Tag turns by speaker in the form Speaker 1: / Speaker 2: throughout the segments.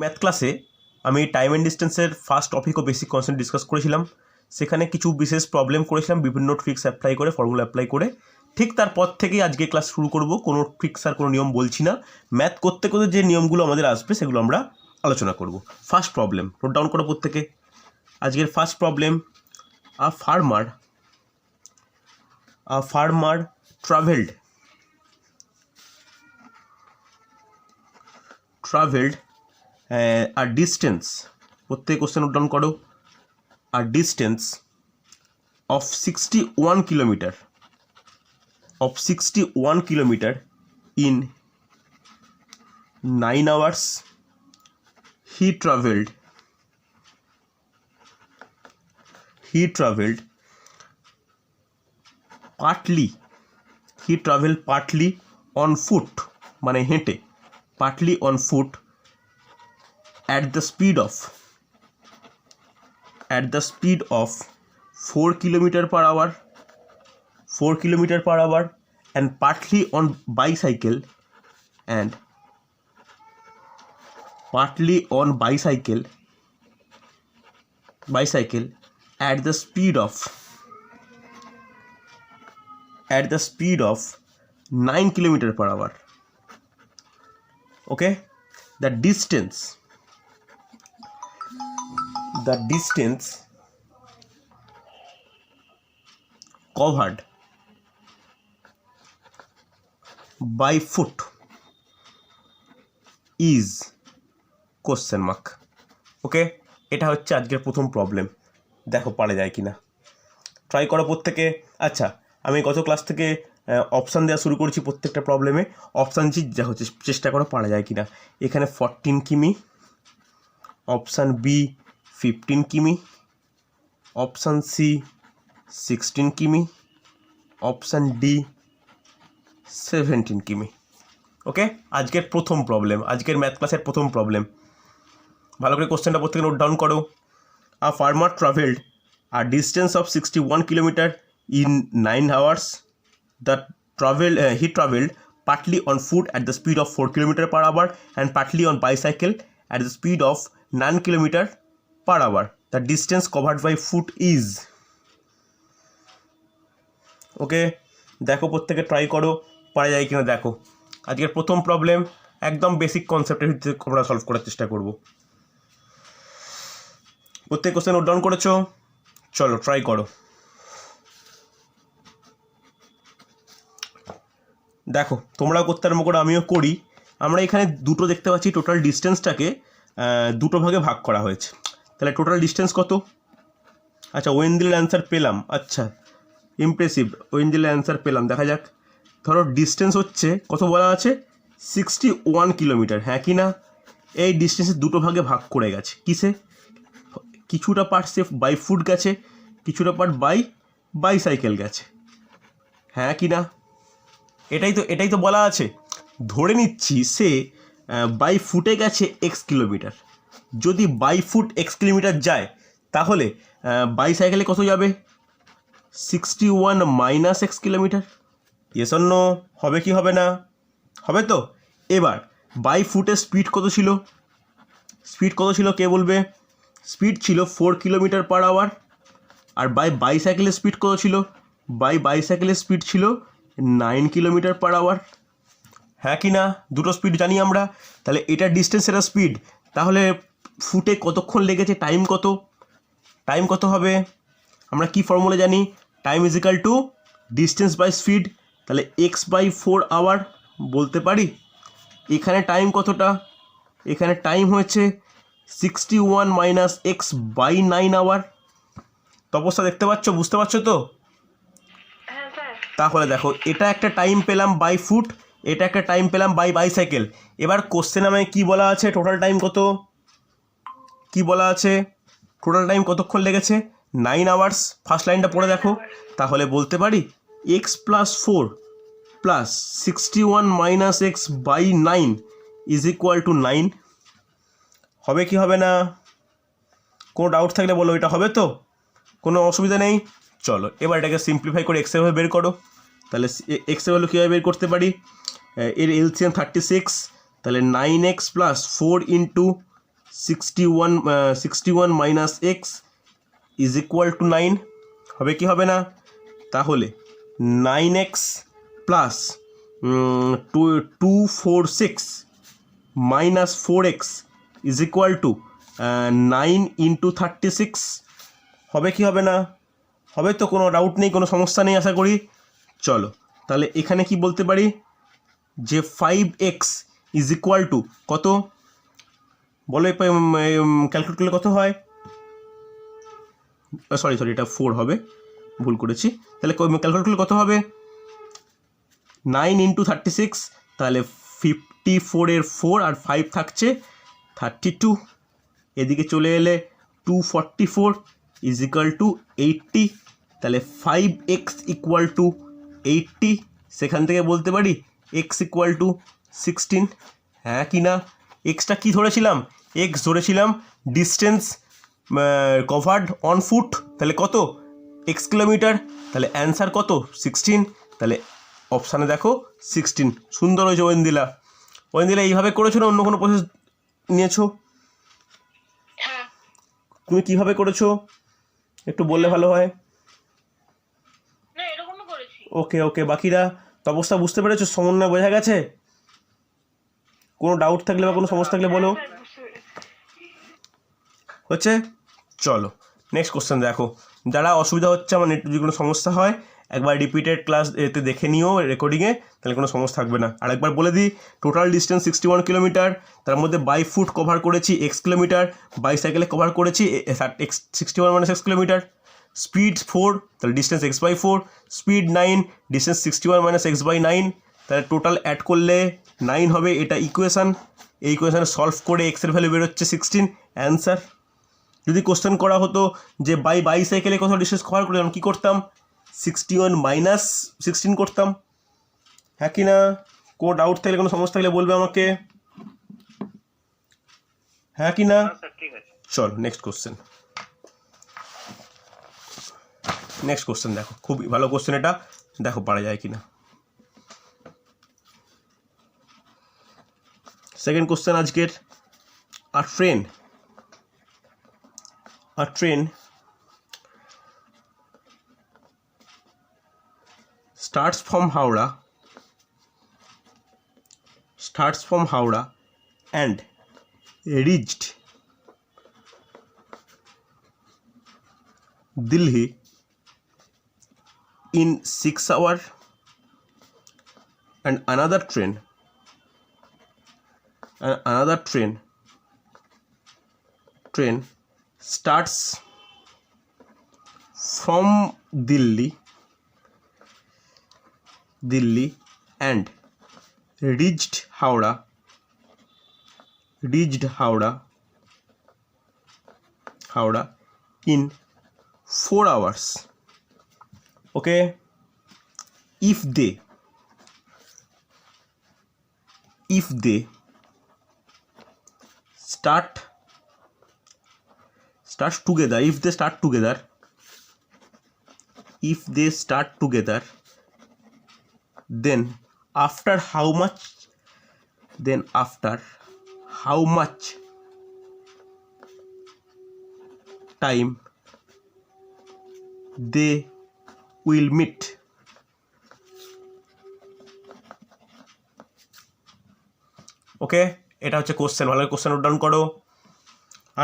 Speaker 1: Math ক্লাসে আমি time and ডিস্টেন্সের ফার্স্ট টপিক ও বেসিক কনসেপ্ট ডিসকাস করেছিলাম। সেখানে কিছু বিশেষ প্রবলেম করেছিলাম বিভিন্ন ট্রিক্স অ্যাপ্লাই করে, ফর্মুলা অ্যাপ্লাই করে। ঠিক তারপর থেকেই আজকে ক্লাস শুরু করব। কোনো ট্রিক্স আর কোনো নিয়ম বলছি না, ম্যাথ করতে করতে যে নিয়মগুলো আমাদের আসবে সেগুলো আমরা আলোচনা করব। ফার্স্ট প্রবলেম নোট ডাউন করো প্রত্যেকে। আজকের first problem, a farmer travelled a distance, প্রত্যেক কোশ্চেন নোট ডাউন করো, a distance of 61 kilometer in 9 hours. He traveled partly on foot, মানে হেঁটে, partly on foot at the speed of 4 kilometer per hour and partly on bicycle at the speed of 9 kilometer per hour. Okay, the distance covered by foot is question mark. ওকে, এটা হচ্ছে আজকের প্রথম problem. দেখো পারা যায় কি না, try করো প্রত্যেকে। আচ্ছা, আমি গত ক্লাস থেকে অপশান দেওয়া শুরু করেছি প্রত্যেকটা প্রবলেমে। অপশান দেখো, চেষ্টা করো পারা যায় কি না। এখানে 14 কিমি, অপশান বি 15 কিমি, অপশান সি 16 কিমি, অপশান ডি 17 কিমি। ওকে, আজকের প্রথম প্রবলেম, আজকের ম্যাথ ক্লাসের প্রথম প্রবলেম। ভালো করে কোশ্চেনটা প্রত্যেকে নোট ডাউন করো। আ farmer travelled a distance of 61 kilometer in 9 hours. He traveled partly on foot at the speed of 4 kilometer per hour and partly on bicycle at the speed of 9 kilometer per hour. The distance covered by foot is. ওকে, দেখো প্রত্যেকে try করো পারা যায় কিনা। দেখো আজকের প্রথম problem একদম বেসিক কনসেপ্টের ভিত্তিতে আমরা সলভ করার চেষ্টা করব। প্রত্যেক কোশ্চেন নোট ডাউন করেছো? চলো ট্রাই করো। দেখো তোমরাও করতে আরম্ভ করো, আমিও করি। আমরা এখানে দুটো দেখতে পাচ্ছি, টোটাল ডিস্টেন্সটাকে দুটো ভাগে ভাগ করা হয়েছে। তাহলে টোটাল ডিস্টেন্স কত? আচ্ছা, ওয়েন্দিলের অ্যান্সার পেলাম। আচ্ছা, ইমপ্রেসিভ, ওয়েন্দিলের অ্যান্সার পেলাম। দেখা যাক। ধরো ডিস্টেন্স হচ্ছে কত বলা আছে? 61 কিলোমিটার। হ্যাঁ কি না? এই ডিস্টেন্সে দুটো ভাগে ভাগ করে গেছে। কিসে? কিছুটা পার্ট সে বাই ফুট গেছে, কিছুটা পার্ট বাইসাইকেল গেছে। হ্যাঁ কি না? এটাই তো বলা আছে। ধরে নিচ্ছি সে বাই ফুটে গেছে এক্স কিলোমিটার। যদি বাই ফুট এক্স কিলোমিটার যায়, তাহলে বাইসাইকেলে কত যাবে? 61 minus X kilometre. Yes or no? হবে কি হবে না? হবে তো। এবার বাই ফুটের স্পিড কত ছিল? কে বলবে? স্পিড ছিল 4 কিলোমিটার পার আওয়ার। আর বাইসাইকেলের স্পিড কত ছিল? বাইসাইকেলের স্পিড ছিল 9 কিলোমিটার পার আওয়ার। হ্যাঁ কি না? দুটো স্পিড জানি আমরা। তাহলে এটা ডিস্টেন্স, এটা স্পিড। তাহলে ফুটে কতক্ষণ লেগেছে? টাইম কত হবে? আমরা কি ফর্মুলা জানি? Time is equal to distance by speed. তাহলে এক্স বাই 4 আওয়ার বলতে পারি। এখানে টাইম কতটা? এখানে টাইম হয়েছে 61 মাইনাস এক্স বাই 9 আওয়ার। তপস্যা দেখতে পাচ্ছ, বুঝতে পারছো তো? তাহলে দেখো, এটা একটা টাইম পেলাম বাই ফুট, এটা একটা টাইম পেলাম বাইসাইকেল। এবার কোশ্চেন আমায় কি বলা আছে? টোটাল টাইম কত? কি বলা আছে? টোটাল টাইম কতক্ষণ লেগেছে? 9 আওয়ার্স। ফার্স্ট লাইনটা পড়ে দেখো। তাহলে বলতে পারি X plus 4 plus 61 minus X by 9 is equal to 9। হবে কি হবে না? কোনো ডাউট থাকলে বলো। এটা হবে তো? কোনো অসুবিধা নেই। চলো এবার এটাকে সিম্পলিফাই করে এক্সের ভাবে বের করো। তাহলে এক্সের ভ্যালু কীভাবে বের করতে পারি? এর এলসিএম 36, তাহলে 9x plus 4 into 61 minus x is equal to 9 হবে কি হবে না? তাহলে 9x plus 246 minus 4x is equal to 9 into 36 হবে কি হবে না? হবে তো, কোনো ডাউট নেই, কোনো সমস্যা নেই আশা করি। চলো তাহলে এখানে কি বলতে পারি যে 5x ইজ ইকুয়াল টু কত বলো, ক্যালকুলেট করলে কত হয়? সরি এটা 4 হবে, ভুল করেছি। তাহলে ক্যালকুলেট করলে কত হবে? 9 ইন্টু 36, তাহলে 54 এর 4 আর 5 থাকছে 32। এদিকে চলে এলে 244 ইজ ইকুয়াল টু 80, তাহলে 5x ইকুয়াল টু 80। সেখান থেকে বলতে পারি x ইকুয়াল টু 16। হ্যাঁ কি না? এক্সটা কী ধরেছিলাম? এক্স ধরেছিলাম ডিস্টেন্স কভার্ড অন ফুট, তাহলে কত? x কিলোমিটার, তাহলে অ্যান্সার কত? 16। তাহলে অপশানে দেখো 16। সুন্দর হয়েছে ওয়েন্দিলা। ওয়েন্দিলা এইভাবে করেছো না অন্য কোনো প্রসেস নিয়েছো? তুমি কিভাবে করেছো একটু বললে ভালো হয়। ওকে ওকে, বাকিরা তো অবস্থা বুঝতে পেরেছো? সমন্বয় বোঝা গেছে? কোনো ডাউট থাকলে বা কোনো সমস্যা থাকলে বলো। হচ্ছে? চলো নেক্সট কোশ্চেন দেখো। যারা অসুবিধা হচ্ছে, আমার নেট যদি কোনো সমস্যা হয় একবার রিপিটেড ক্লাস এতে দেখে নিও রেকর্ডিংয়ে, তাহলে কোনো সমস্যা থাকবে না। আর একবার বলে দিই, টোটাল ডিস্টেন্স 61 কিলোমিটার, তার মধ্যে বাই ফুট কভার করেছি এক্স কিলোমিটার, বাই সাইকেলে কভার করেছি 61 মানে 6 কিলোমিটার, স্পিড 4, তাহলে distance X by 4, speed 9, distance 61 minus X by 9, তাহলে টোটাল অ্যাড করলে 9 হবে। এটা ইকুয়েশান, এই ইকুয়েশানে সলভ করে এক্সের ভ্যালু বেরোচ্ছে 16, অ্যান্সার। যদি কোশ্চেন করা হতো যে বাই সাইকেলে কত ডিস্টেন্স কভার করলাম, কী করতাম? 61 মাইনাস 16 করতাম। হ্যাঁ কি না? কোনো ডাউট থাকলে, কোনো সমস্যা থাকলে বলবে আমাকে। হ্যাঁ কি না? চল নেক্সট কোশ্চেন দেখো, খুব ভালো কোশ্চেন এটা, দেখো পারা যায় কিনা। সেকেন্ড কোশ্চেন আজকের, a train starts from Howrah and reached Delhi in 6 hours, and another train starts from Delhi and reached Howrah in 4 hours. Okay, if they start together, then after how much time they will meet? ওকে, এটা হচ্ছে question, ভালো question note down করো।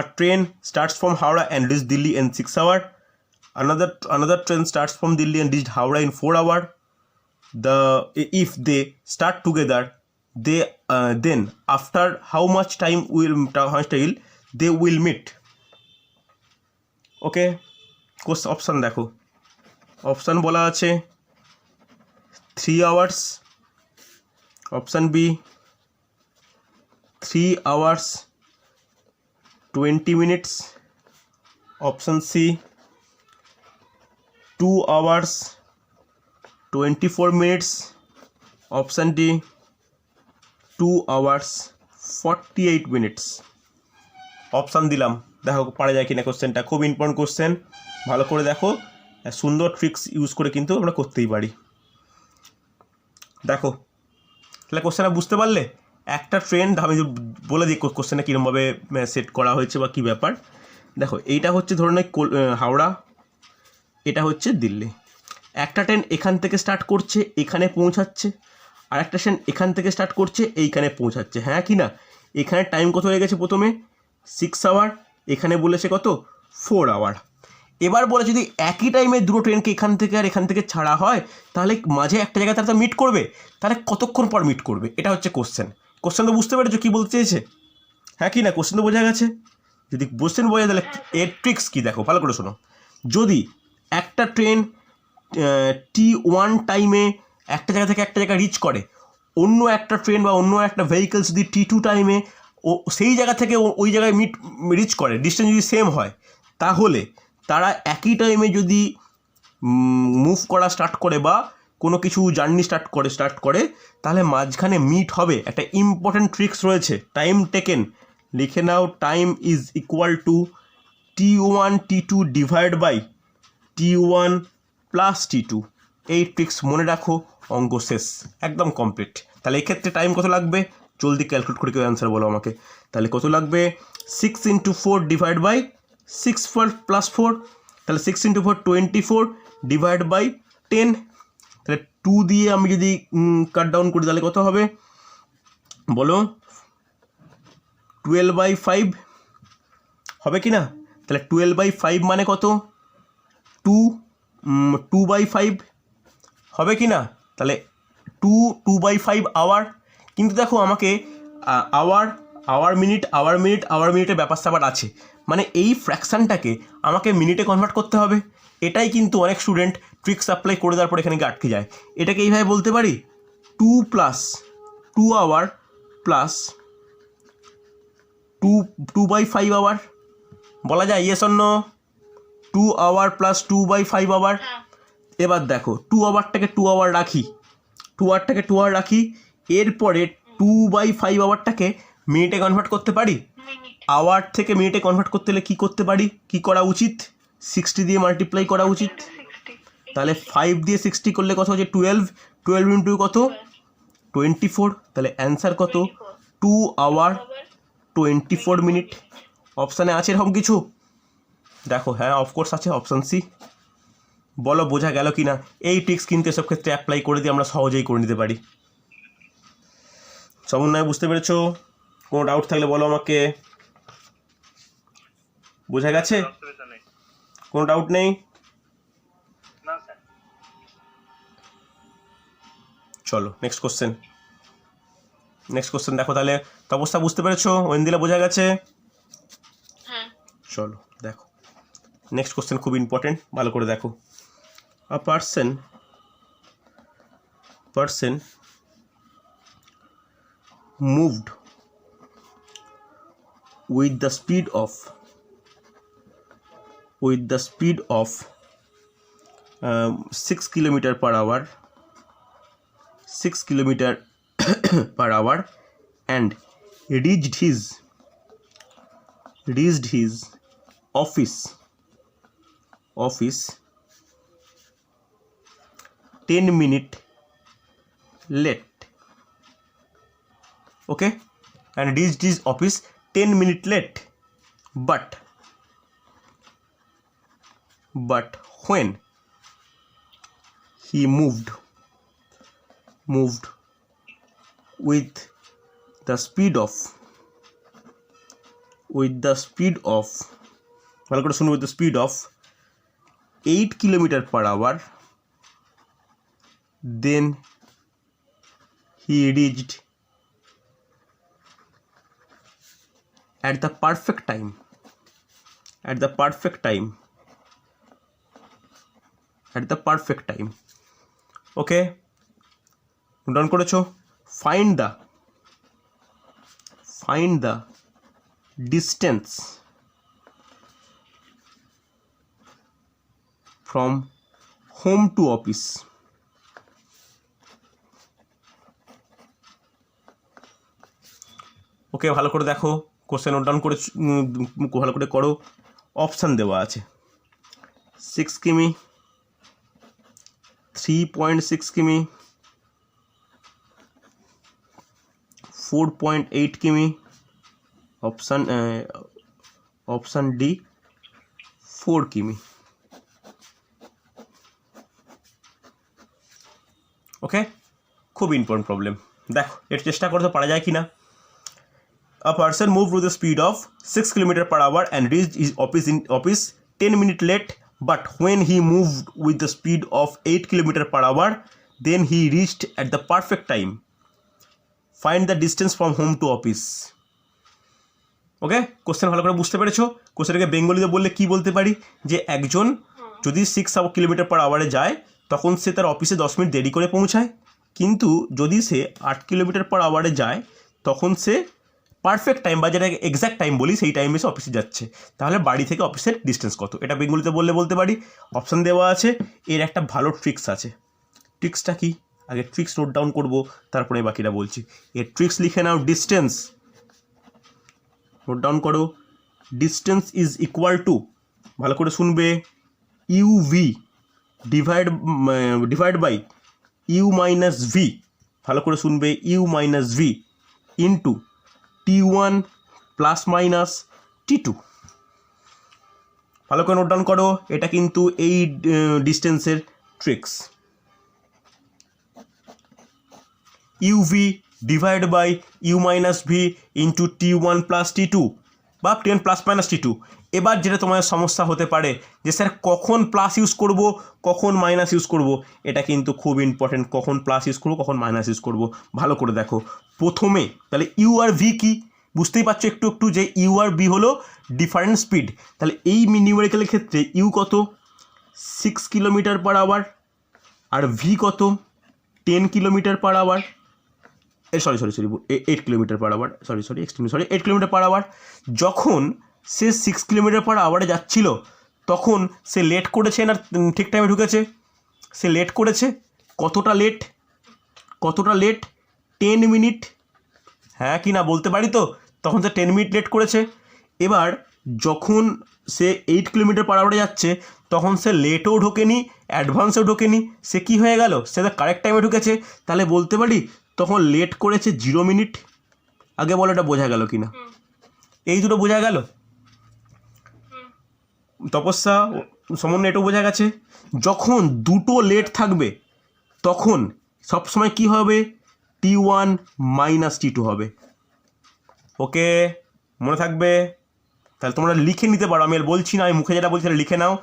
Speaker 1: A train starts from Howrah and reached Delhi in 6 hours. Another train starts from Delhi and reached Howrah in 4 hours. If they start together, they then after how much time they will meet? Okay, option দেখো। Option বলা আছে 3 hours, option B 3 hours 20 minutes, option C 2 hours 24 minutes, option D 2 hours 48 minutes। Option দিলাম, দেখো পারা যায় কিনা কোশ্চেনটা। খুব ইম্পর্টেন্ট কোশ্চেন, ভালো করে দেখো, সুন্দর ট্রিক্স ইউজ করে কিন্তু আমরা করতেই পারি। দেখো তাহলে কোশ্চেনটা বুঝতে পারলে? একটা ট্রেন, আমি বলে দিই কোশ্চেনটা কীরকমভাবে সেট করা হয়েছে বা কী ব্যাপার। দেখো এইটা হচ্ছে ধরুন হাওড়া, এটা হচ্ছে দিল্লি। একটা ট্রেন এখান থেকে স্টার্ট করছে, এখানে পৌঁছাচ্ছে, আর একটা ট্রেন এখান থেকে স্টার্ট করছে, এইখানে পৌঁছাচ্ছে। হ্যাঁ কি না? এখানে টাইম কত হয়ে গেছে? প্রথমে 6 আওয়ার, এখানে বলেছে কত? 4 আওয়ার। এবার বলে যদি একই টাইমে দুটো ট্রেনকে এখান থেকে আর এখান থেকে ছাড়া হয়, তাহলে মাঝে একটা জায়গায় তারা মিট করবে, তাহলে কতক্ষণ পর মিট করবে? এটা হচ্ছে কোশ্চেন। কোশ্চেন তো বুঝতে পেরেছো কী বলতে চেয়েছে? হ্যাঁ কি না? কোশ্চেন তো বোঝা গেছে। যদি কোশ্চেন বোঝা তাহলে এর ট্রিক্স কী দেখো, ভালো করে শোনো। যদি একটা ট্রেন T1 টাইমে একটা জায়গা থেকে একটা জায়গায় রিচ করে, অন্য একটা ট্রেন বা অন্য একটা ভেহিকেলস যদি T2 টাইমে সেই জায়গা থেকে ওই জায়গায় রিচ করে, ডিস্টেন্স যদি সেম হয়, তাহলে তারা একই টাইমে যদি মুভ করা স্টার্ট করে বা কোনো কিছু জার্নি স্টার্ট করে তাহলে মাঝখানে মিট হবে। একটা ইম্পর্ট্যান্ট ট্রিক্স রয়েছে, টাইম টেকেন, লিখে নাও। Time is equal to T1 T2 divide by T1 plus T2। এই ট্রিক্স মনে রাখো, অঙ্ক শেষ, একদম কমপ্লিট। তাহলে এক্ষেত্রে টাইম কত লাগবে? জলদি ক্যালকুলেট করে কেউ অ্যান্সার বলো আমাকে। তাহলে কত লাগবে? 6 × 4 ডিভাইড বাই 6 + 4, তাহলে 6 × 4 24 ডিভাইড বাই 10। তাহলে 2 দিয়ে আমি যদি কাট ডাউন করি তাহলে কত হবে বলো? 12/5 হবে কি না? তাহলে 12/5 মানে কত? 2/5 হবে কি না? তাহলে 2/5 আওয়ার। কিন্তু দেখো আমাকে আওয়ার মিনিটের ব্যাপার স্যাপার আছে, মানে এই ফ্র্যাকশানটাকে আমাকে মিনিটে কনভার্ট করতে হবে। এটাই কিন্তু অনেক স্টুডেন্ট ট্রিক্স অ্যাপ্লাই করে দেওয়ার পর এখানে গিয়ে আটকে যায়। এটাকে এইভাবে বলতে পারি 2 + 2 আওয়ার প্লাস 2/5 আওয়ার বলা যায়। Yes or no? 2 hour plus 2/5 hour. এবার দেখো 2 আওয়ারটাকে 2 আওয়ার রাখি, 2 আওয়ারটাকে 2 আওয়ার রাখি, এরপরে 2/5 আওয়ারটাকে মিনিটে কনভার্ট করতে পারি। আওয়ার থেকে মিনিটে কনভার্ট করতে হলে কী করতে পারি, কী করা উচিত? 60 দিয়ে মাল্টিপ্লাই করা উচিত। তাহলে 5 দিয়ে 60 করলে কত হচ্ছে? 12 ইন্টু কত? 24। তাহলে অ্যান্সার কত? 2 আওয়ার 24 মিনিট। অপশানে আছে এরকম কিছু? দেখো হ্যাঁ, অফকোর্স আছে, অপশান সি। বলো বোঝা গেল কি না? এই ট্রিক্স কিন্তু এসব ক্ষেত্রে অ্যাপ্লাই করে দিয়ে আমরা সহজেই করে নিতে পারি। সমন্বয় বুঝতে পেরেছো? কোনো ডাউট থাকলে বলো আমাকে। বোঝা গেছে? কোনো ডাউট নেই? চলো নেক্সট কোশ্চেন দেখো। তাহলে তো অবস্থা বুঝতে পেরেছো? ওয়েন্দিলা বোঝা গেছে? চলো দেখো নেক্সট কোশ্চেন, খুব ইম্পর্টেন্ট, ভালো করে দেখো। A person moved with the speed of 6 km/h 6 km/h and reached his office 10 minutes late. Okay, and reached his office 10 minutes late, but when he moved with the speed of ভালো করে শুনুন, with the speed of 8 km/h, then he reached at the perfect time. ওকে, ডান করেছো? Find the distance from home to office. ওকে, ভালো করে দেখো, question note down করে ভালো করে করো। অপশান দেওয়া আছে 6 কিমি, 3.6 কিমি, 4.8 কিমি, অপশান ডি 4 কিমি। ওকে, খুব ইম্পর্টেন্ট প্রবলেম। দেখো এর চেষ্টা করতে পারা যায় কি না। A person moved with the speed of 6 km/h and reached his office 10 minutes late, but when he moved with the speed of 8 km/h, then he reached at the perfect time. Find the distance from home to office. Okay, question ভালো করে বুঝতে পেরেছো? কোশ্চেনটাকে বেঙ্গলিতে বললে কি বলতে পারি, যে একজন যদি 6 km/h যায় তখন সে তার অফিসে 10 মিনিট দেরি করে পৌঁছায়, কিন্তু যদি সে 8 km/h যায় তখন সে পারফেক্ট টাইম বা যেটা এক্স্যাক্ট টাইম বলি সেই টাইমে সে অফিসে যাচ্ছে। তাহলে বাড়ি থেকে অফিসের ডিস্টেন্স কত, এটা বেঙ্গলিতে বললে বলতে পারি। অপশান দেওয়া আছে, এর একটা ভালো ট্রিক্স আছে। ট্রিক্সটা কি, আগে ট্রিক্স নোট ডাউন করবো, তারপরে বাকিটা বলছি। এর ট্রিক্স লিখে নাও, ডিস্টেন্স নোট ডাউন করো। ডিস্টেন্স ইজ ইকুয়াল টু, ভালো করে শুনবে, UV divide by U minus V, ভালো করে শুনবে, U minus V into T1 plus minus T2। ভালো করে নোট ডাউন করো, এটা কিন্তু এই ডিস্টেন্সের tricks. UV divide by U minus V into T1 plus T2 বা T1 প্লাস মাইনাস T2। এবার যেটা তোমার সমস্যা হতে পারে যে স্যার কখন প্লাস ইউজ করব কখন মাইনাস ইউজ করব, এটা কিন্তু খুব ইম্পর্টেন্ট। কখন প্লাস ইউজ করব কখন মাইনাস ইউজ করব, ভালো করে দেখো। প্রথমে তাহলে ইউ আর ভি কি বুঝতেই পারছো একটু একটু, যে ইউ আর ভি হলো ডিফারেন্ট স্পিড। তাহলে এই নিউমেরিক্যালের ক্ষেত্রে ইউ কত, 6 km/h, আর ভি কত, 10 km/h, সরি 8 km/h, 8 km/h। যখন সে 6 km/h যাচ্ছিল তখন সে লেট করেছে না ঠিক টাইমে ঢুকেছে? সে লেট করেছে। কতটা লেট 10 মিনিট, হ্যাঁ কি না বলতে পারি তো? তখন সে 10 মিনিট লেট করেছে। এবার যখন সে 8 km/h যাচ্ছে তখন সে লেটও ঢোকেনি অ্যাডভান্সও ঢোকেনি, সে কি হয়ে গেল, সে তো কারেক্ট টাইমে ঢুকেছে। তাহলে বলতে পারি তখন লেট করেছে 0 মিনিট। আগে বলো এটা বোঝা গেল কি না? এই দুটো বোঝা গেল, তপস্যা সমন্বয় এটাও বোঝা গেছে। যখন দুটো লেট থাকবে তখন সবসময় কি হবে, T1 মাইনাস T2 হবে। ওকে, মনে থাকবে? তাহলে তোমরা লিখে নিতে পারো, আমি আর বলছি না, আমি মুখে যেটা বলছি লিখে নাও।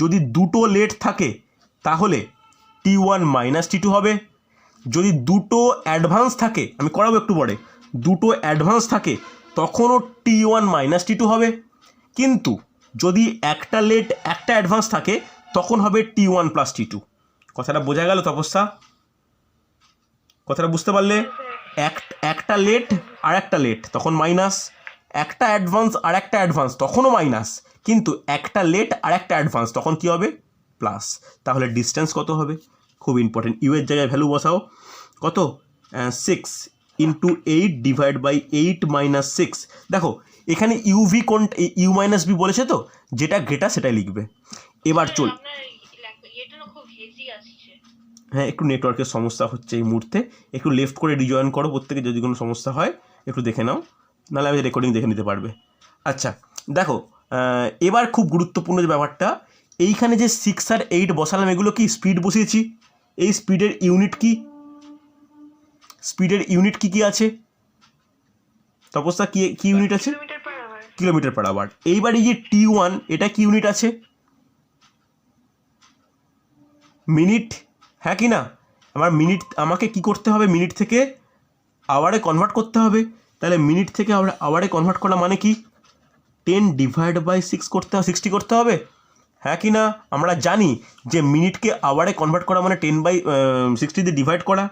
Speaker 1: যদি দুটো লেট থাকে তাহলে T1 মাইনাস T2 হবে। যদি দুটো অ্যাডভান্স থাকে, আমি করাবো একটু পরে, দুটো অ্যাডভান্স থাকে তখনও T1 মাইনাস T2 হবে। কিন্তু যদি একটা লেট একটা অ্যাডভান্স থাকে তখন হবে T1 প্লাস T2। কথাটা বোঝা গেল তপস্যা? কথাটা বুঝতে পারলে? একটা লেট আর একটা লেট তখন মাইনাস, একটা অ্যাডভান্স আর একটা অ্যাডভান্স তখনও মাইনাস, কিন্তু একটা লেট আর একটা অ্যাডভান্স তখন কি হবে, প্লাস। তাহলে ডিস্টেন্স কত হবে? খুব ইম্পর্টেন্ট, ইউ এর জায়গায় ভ্যালু বসাও। কত? 6 ইন্টু 8 ডিভাইড বাই 8 মাইনাস 6। দেখো এখানে ইউভি কোনটা, ইউ মাইনাস ভি বলেছে তো, যেটা গ্রেটার সেটাই লিখবে। এবার চল, হ্যাঁ একটু নেটওয়ার্কের সমস্যা হচ্ছে এই মুহূর্তে, একটু লেফট করে রিজয়েন করো প্রত্যেকে, যদি কোনো সমস্যা হয় একটু দেখে নাও, নাহলে আমি রেকর্ডিং দেখে নিতে পারবে। আচ্ছা দেখো, এবার খুব গুরুত্বপূর্ণ যে ব্যাপারটা, এইখানে যে 6 আর 8 বসালাম এগুলো কি স্পিড বসিয়েছি, এই স্পিডের ইউনিট কি, স্পিডের ইউনিট কি কি আছে তপস্যা, কি কি ইউনিট আছে, km/h। এইবার এই যে T1 এটা কি ইউনিট আছে, মিনিট, হ্যাঁ কি না? আমার মিনিট, আমাকে কি করতে হবে, মিনিট থেকে আওয়ারে কনভার্ট করতে হবে। তাহলে মিনিট থেকে আওয়ারে কনভার্ট করা মানে কি, 10 ডিভাইড বাই 6 করতে হবে, 60 করতে হবে, হ্যাঁ কি না? আমরা জানি যে মিনিটকে আওয়ারে কনভার্ট করা মানে 10/60 দিয়ে ডিভাইড করা,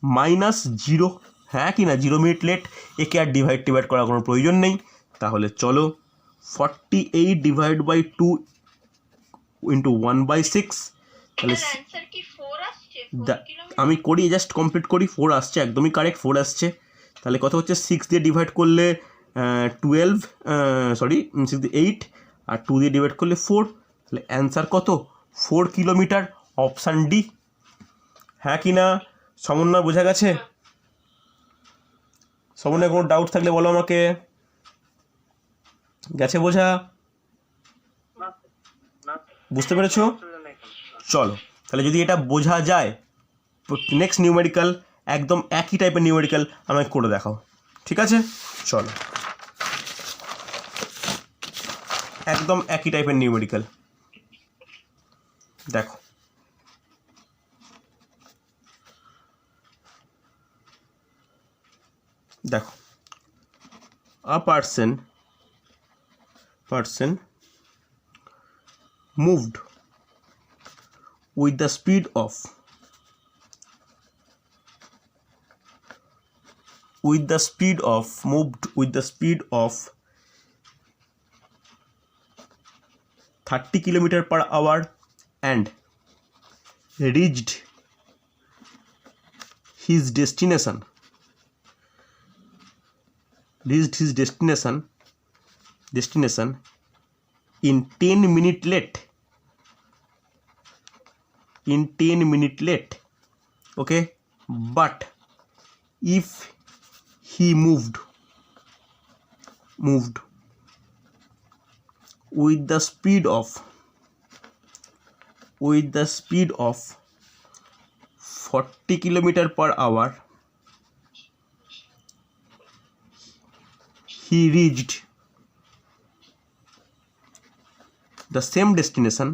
Speaker 1: মাইনাস 0, হ্যাঁ কি না? 0 মিনিট লেট, একে আর ডিভাইড করার কোনো প্রয়োজন নেই। তাহলে চলো 48 ডিভাইড বাই 2 ইন্টু 1/6, তাহলে আমি করি জাস্ট কমপ্লিট করি, 4 আসছে, একদমই কারেক্ট 4 আসছে। তাহলে কত হচ্ছে, 6 দিয়ে ডিভাইড করলে 12, 6 দিয়ে 8, আর 2 দিয়ে ডিভাইড করলে 4, তাহলে অ্যান্সার কত, 4 কিলোমিটার। অপশান ডি, হ্যাঁ কি না? সমন্বয় বোঝা গেছে? সমন্বয়ে কোনো ডাউট থাকলে বলো আমাকে। গেছে বোঝা? বুঝতে পেরেছো? চলো তাহলে যদি এটা বোঝা যায়, নেক্সট নিউমেরিক্যাল একদম একই টাইপের নিউমেরিক্যাল আমাকে করে দেখাও, ঠিক আছে? চলো, একদম একই টাইপের নিউমেরিক্যাল দেখো। দেখো, a person moved with the speed of 30 km/h and reached his destination in 10 minutes late. Okay, but if he moved with the speed of 40 km/h, he reached the same destination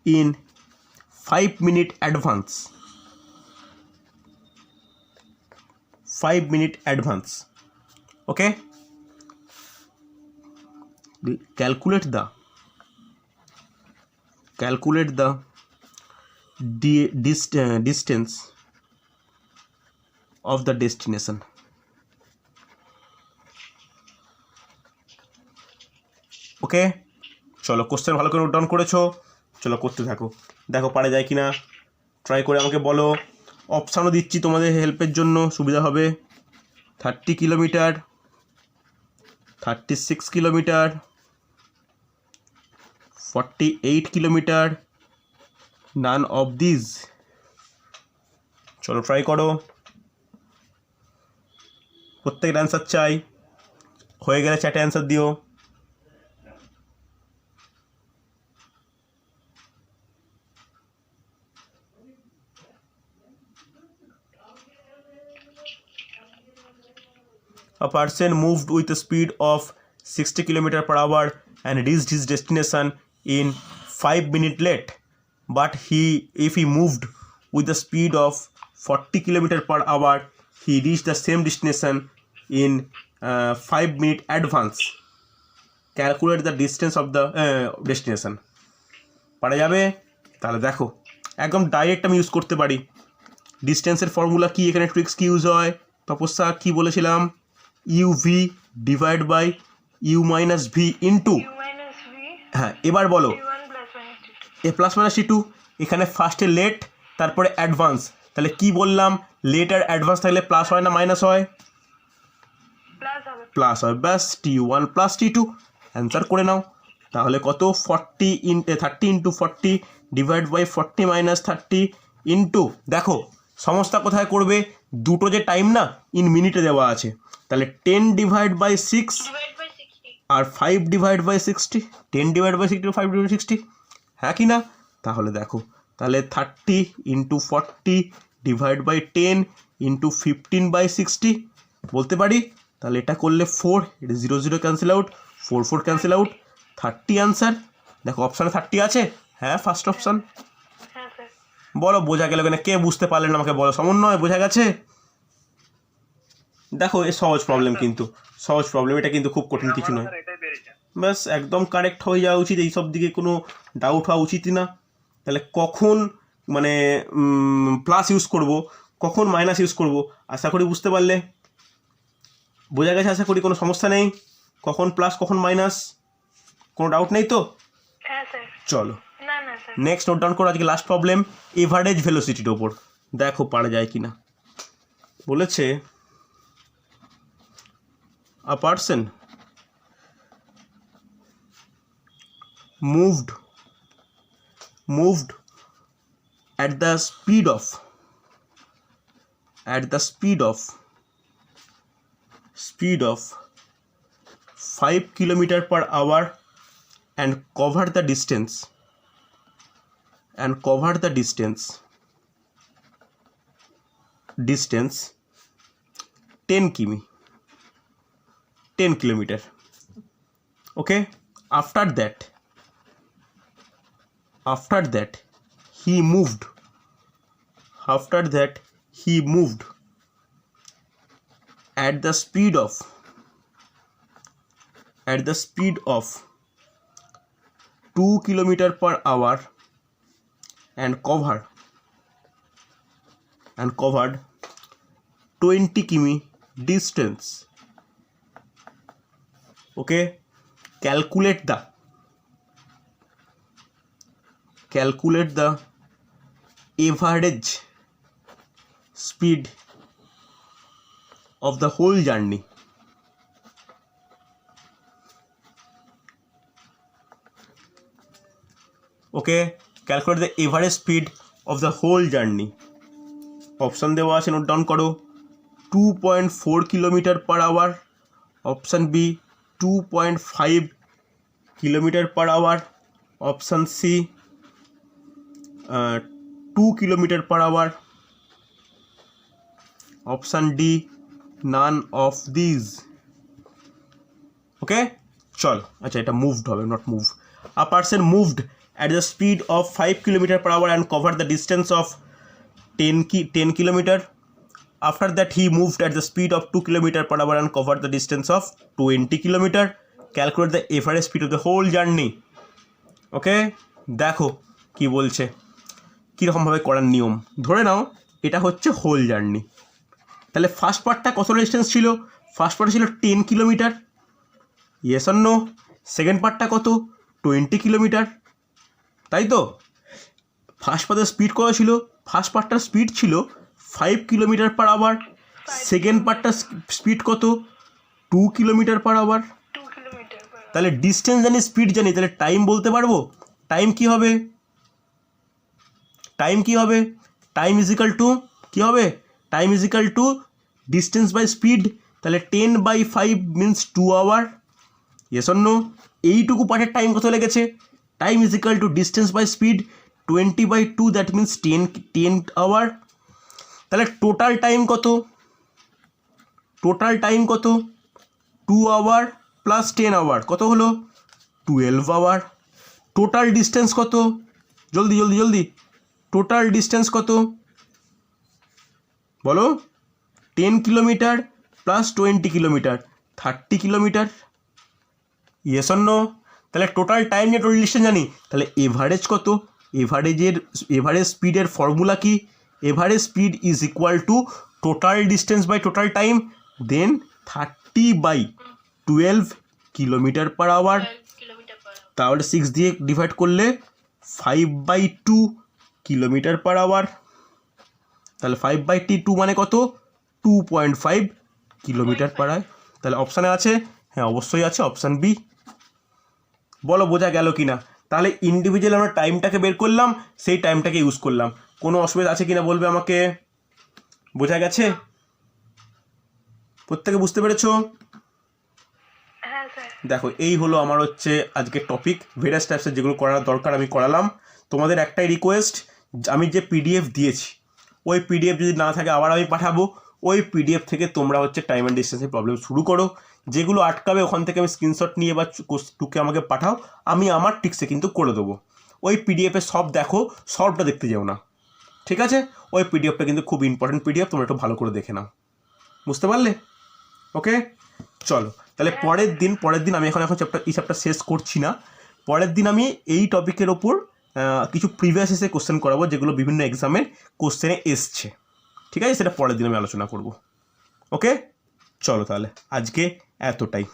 Speaker 1: in 5 minutes advance. 5 minutes advance. Okay, calculate the distance of the destination. ওকে, চলো question ভালো করে note down করেছো, চলো করতে থাকো, দেখো পারা যায় কিনা, ট্রাই করে আমাকে বলো। অপশানও দিচ্ছি তোমাদের হেল্পের জন্য, সুবিধা হবে। 30 kilometre, 36 kilometre, 48 kilometre, none of this. চলো ট্রাই করো, প্রত্যেকের অ্যান্সার চাই, হয়ে গেলে চ্যাটে অ্যান্সার দিও। A person moved with a speed of 60 km/h and reached his destination in 5 minutes late. But if he moved with the speed of 40 km/h, he reached the same destination in 5 minutes advance. Calculate the distance of the destination. পারা যাবে? তাহলে দেখো একদম direct আমি use করতে পারি। ডিস্টেন্সের formula কি, এখানে ট্রিক্স কি ইউজ হয়? তপস্যা কি বলেছিলাম? uv divide by u minus V into, হ্যাঁ এবার বলো a plus minus t two. এখানে ফার্স্টে লেট, তারপরে অ্যাডভান্স, তাহলে কি বললাম? লেট আর অ্যাডভান্স থাকলে প্লাস হয় না মাইনাস হয়? প্লাস হয়, ব্যাস t1 প্লাস t2। অ্যান্সার করে নাও। তাহলে কত? 30 into 40 divide by 40 minus 30 into, দেখো সমস্যা কোথায় করবে? দুটো যে টাইম না ইন মিনিটে দেওয়া আছে, তাহলে 10 ডিভাইড বাই 6 আর 5 divide by 60। 10 divide by 60 5 divide by 60, হ্যাঁ কি না? তাহলে দেখো, তাহলে 30 into 40 divide by 10 into 15 by 60 বলতে পারি। তাহলে এটা করলে 4, এটা 0 0 cancel out, 4 4 cancel out, 30 answer. দেখো অপশানে 30 আছে, হ্যাঁ ফার্স্ট অপশান। বলো বোঝা গেল কিনা? কে বুঝতে পারলেন আমাকে বলো। সমন্বয় বোঝা গেছে? দেখো এ সহজ প্রবলেম, কিন্তু সহজ প্রবলেম, এটা কিন্তু খুব কঠিন কিছু নয়। ব্যাস একদম কারেক্ট হয়ে যাওয়া উচিত, এইসব দিকে কোনো ডাউট হওয়া উচিতই না। তাহলে কখন মানে প্লাস ইউজ করব, কখন মাইনাস ইউজ করব, আশা করি বুঝতে পারলে। বোঝা গেছে আশা করি, কোনো সমস্যা নেই। কখন প্লাস কখন মাইনাস, কোনো ডাউট নেই তো? চলো নেক্সট নোট ডাউন করো। আজকে লাস্ট প্রবলেম এভারেজ ভেলোসিটির ওপর, দেখো পারা যায় কি না। বলেছে a person moved at the speed of 5 kilometer per hour and cover the distance 10 kilometer. Okay, after that he moved at the speed of 2 kilometer per hour and covered 20 km distance. Okay, calculate the average speed of the whole journey. Okay, calculate the average speed of the whole journey. Option দেওয়া আছে, note down করো। 2.4 kilometre per hour, option B 2.5 kilometre per hour, option C 2 kilometre per hour, option D none of these. Okay, চল, আচ্ছা এটা moved হবে, not move. A person moved at the speed of 5 kilometer per hour and covered the distance of 10 kilometer. After that he moved at the speed of 2 kilometer per hour and covered the distance of 20 kilometer. Calculate the average speed of the whole journey. ওকে, দেখো কি বলছে, কীরকমভাবে করার নিয়ম। ধরে নাও এটা হচ্ছে whole journey, তাহলে ফার্স্ট পার্টটা কত ডিস্টেন্স ছিল? ফার্স্ট পার্টটা ছিল 10 kilometre, yes or no? Second পার্টটা কত? 20 কিলোমিটার, তাই তো? ফার্স্ট পার্টের স্পিড কত ছিল? ফার্স্ট পার্টটার স্পিড ছিল 5 কিলোমিটার পার আওয়ার, সেকেন্ড পার্টটার স্পিড কত? 2 কিলোমিটার পার আওয়ার। তাহলে ডিস্টেন্স জানি, স্পিড জানি, তাহলে টাইম বলতে পারবো। টাইম কি হবে? টাইম ইজিক্যাল টু কী হবে? Time is equal to distance by speed. তাহলে 10/5 means 2 hour, yes or no? এইটুকু পার্টের টাইম কত লেগেছে? Time is equal to distance by speed 20/2, that means 10 hour. তাহলে টোটাল টাইম কত? 2 আওয়ার প্লাস 10 আওয়ার, কত হলো? 12 আওয়ার। টোটাল ডিস্টেন্স কত? জলদি টোটাল ডিস্টেন্স কত বলো? 10 kilometre plus 20 kilometre, 30 kilometre, yes or no? তাহলে টোটাল টাইম নিয়ে টোটাল ডিস্টেন্স জানি, তাহলে এভারেজ কত? এভারেজ স্পিডের ফর্মুলা কি? Average speed is equal to total distance by total time, then 30/12 kilometre per hour. তাহলে 6 দিয়ে ডিভাইড করলে 5/2 কিলোমিটার পার আওয়ার। তাহলে 5/2 মানে কত? 2.5 কিলোমিটার পার আওয়ার। তাহলে অপশানে আছে? হ্যাঁ অবশ্যই আছে, অপশান বি। বলো বোঝা গেল কি না? তাহলে ইন্ডিভিজুয়াল আমরা টাইমটাকে বের করলাম, সেই টাইমটাকে ইউজ করলাম। কোনো অসুবিধা আছে কি না বলবে আমাকে। বোঝা গেছে? প্রত্যেকে বুঝতে পেরেছো? দেখো এই হলো আমার হচ্ছে আজকের টপিক, ভেরিয়াস টাইপসের যেগুলো করার দরকার আমি করালাম। তোমাদের একটাই রিকোয়েস্ট, আমি যে পিডিএফ দিয়েছি ওই পিডিএফ যদি না থাকে আবার আমি পাঠাবো, ওই পিডিএফ থেকে তোমরা হচ্ছে টাইম অ্যান্ড ডিস্টেন্সের প্রবলেম শুরু করো। যেগুলো আটকাবে ওখান থেকে আমি স্ক্রিনশট নিয়ে বা টুকে আমাকে পাঠাও, আমি আমার টিক্সে কিন্তু করে দেবো। ওই পিডিএফে সব দেখো, সবটা দেখতে যাও না, ঠিক আছে? ওই পিডিএফটা কিন্তু খুব ইম্পর্টেন্ট পিডিএফ, তোমরা একটু ভালো করে দেখে নাও। বুঝতে পারলে? ওকে, চলো তাহলে পরের দিন আমি এখন চ্যাপ্টার শেষ করছি না। পরের দিন আমি এই টপিকের ওপর কিছু প্রিভিয়াস এসে কোশ্চেন করাবো, যেগুলো বিভিন্ন এক্সামের কোশ্চেনে এসছে, ঠিক আছে? সেটা পরের দিন আমি আলোচনা করব। ওকে, চলো তাহলে আজকে এতটাই।